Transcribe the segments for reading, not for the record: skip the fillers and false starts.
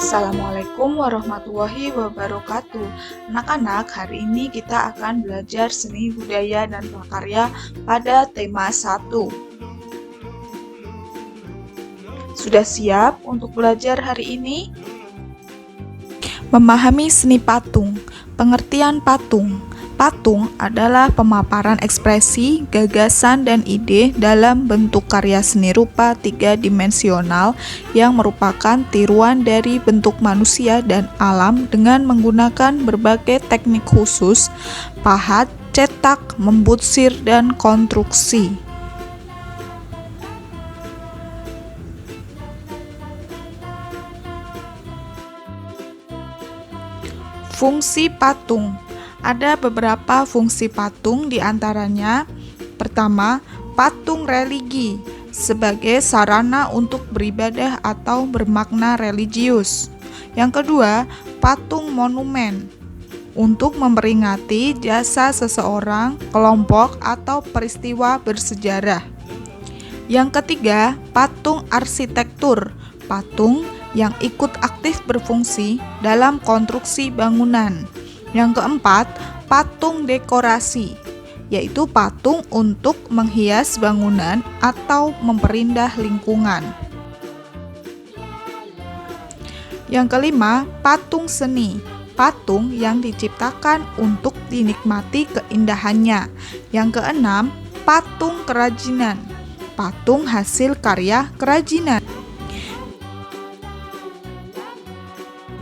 Assalamualaikum warahmatullahi wabarakatuh. Anak-anak, hari ini kita akan belajar seni budaya dan prakarya pada tema 1. Sudah siap untuk belajar hari ini? Memahami seni patung. Pengertian patung. Patung adalah pemaparan ekspresi, gagasan, dan ide dalam bentuk karya seni rupa tiga-dimensional yang merupakan tiruan dari bentuk manusia dan alam dengan menggunakan berbagai teknik khusus, pahat, cetak, membutsir, dan konstruksi. Fungsi patung. Ada beberapa fungsi patung, diantaranya pertama, patung religi sebagai sarana untuk beribadah atau bermakna religius. Yang kedua, patung monumen untuk memperingati jasa seseorang, kelompok, atau peristiwa bersejarah. Yang ketiga, patung arsitektur, patung yang ikut aktif berfungsi dalam konstruksi bangunan. Yang keempat, patung dekorasi, yaitu patung untuk menghias bangunan atau memperindah lingkungan. Yang kelima, patung seni, patung yang diciptakan untuk dinikmati keindahannya. Yang keenam, patung kerajinan, patung hasil karya kerajinan.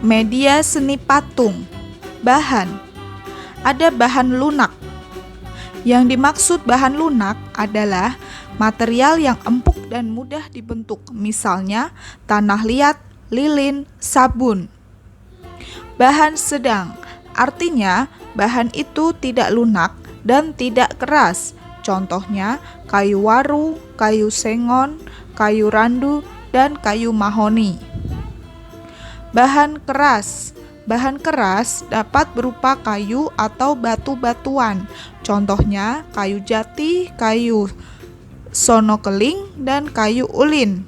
Media seni patung. Bahan. Ada bahan lunak. Yang dimaksud bahan lunak adalah material yang empuk dan mudah dibentuk, misalnya tanah liat, lilin, sabun. Bahan sedang, artinya bahan itu tidak lunak dan tidak keras. Contohnya kayu waru, kayu sengon, kayu randu, dan kayu mahoni. Bahan keras. Bahan keras dapat berupa kayu atau batu-batuan, contohnya kayu jati, kayu sonokeling, dan kayu ulin.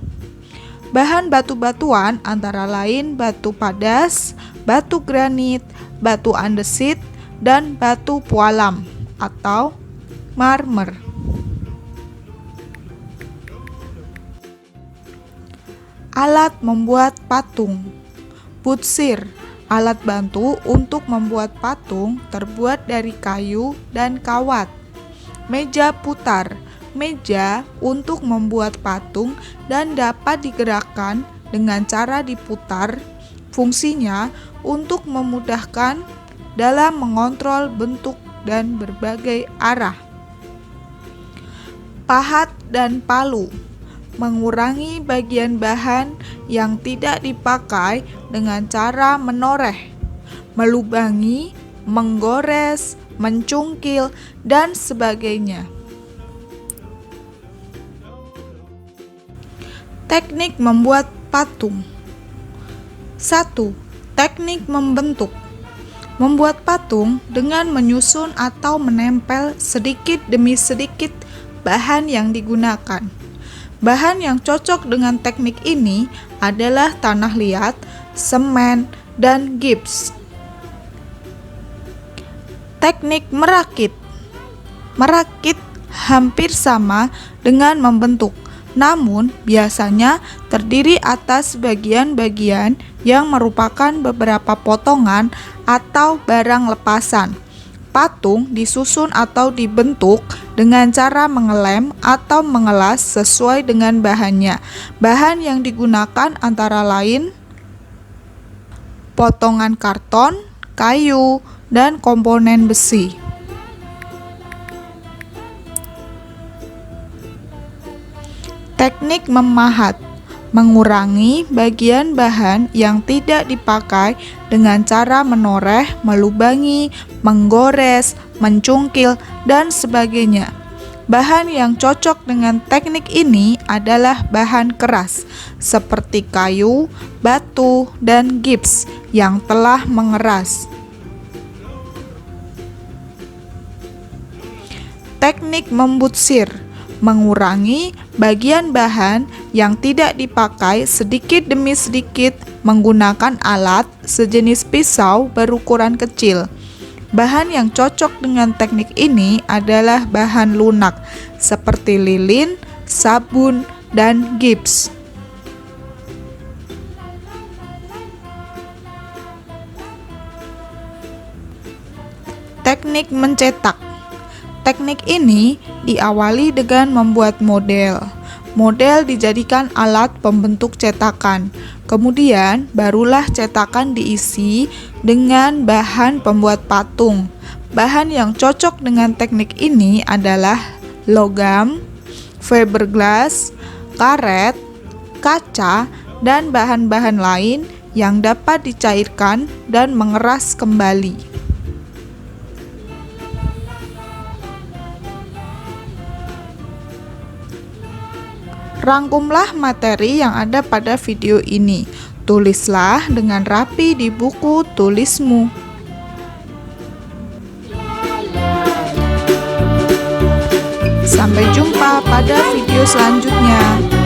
Bahan batu-batuan antara lain batu padas, batu granit, batu andesit, dan batu pualam atau marmer. Alat membuat patung. Butsir, alat bantu untuk membuat patung terbuat dari kayu dan kawat. Meja putar, meja untuk membuat patung dan dapat digerakkan dengan cara diputar. Fungsinya untuk memudahkan dalam mengontrol bentuk dan berbagai arah. Pahat dan palu, mengurangi bagian bahan yang tidak dipakai dengan cara menoreh, melubangi, menggores, mencungkil, dan sebagainya. Teknik membuat patung. 1. Teknik membentuk. Membuat patung dengan menyusun atau menempel sedikit demi sedikit bahan yang digunakan. Bahan yang cocok dengan teknik ini adalah tanah liat, semen, dan gips. Teknik merakit. Merakit hampir sama dengan membentuk, namun biasanya terdiri atas bagian-bagian yang merupakan beberapa potongan atau barang lepasan. Patung disusun atau dibentuk dengan cara mengelem atau mengelas sesuai dengan bahannya. Bahan yang digunakan antara lain potongan karton, kayu, dan komponen besi. Teknik memahat, mengurangi bagian bahan yang tidak dipakai dengan cara menoreh, melubangi, menggores, mencungkil, dan sebagainya. Bahan yang cocok dengan teknik ini adalah bahan keras, seperti kayu, batu, dan gips yang telah mengeras. Teknik membutsir, mengurangi bagian bahan yang tidak dipakai sedikit demi sedikit menggunakan alat sejenis pisau berukuran kecil. Bahan yang cocok dengan teknik ini adalah bahan lunak seperti lilin, sabun, dan gips. Teknik mencetak. Teknik ini diawali dengan membuat model. Model dijadikan alat pembentuk cetakan. Kemudian barulah cetakan diisi dengan bahan pembuat patung. Bahan yang cocok dengan teknik ini adalah logam, fiberglass, karet, kaca, dan bahan-bahan lain yang dapat dicairkan dan mengeras kembali. Rangkumlah materi yang ada pada video ini. Tulislah dengan rapi di buku tulismu. Sampai jumpa pada video selanjutnya.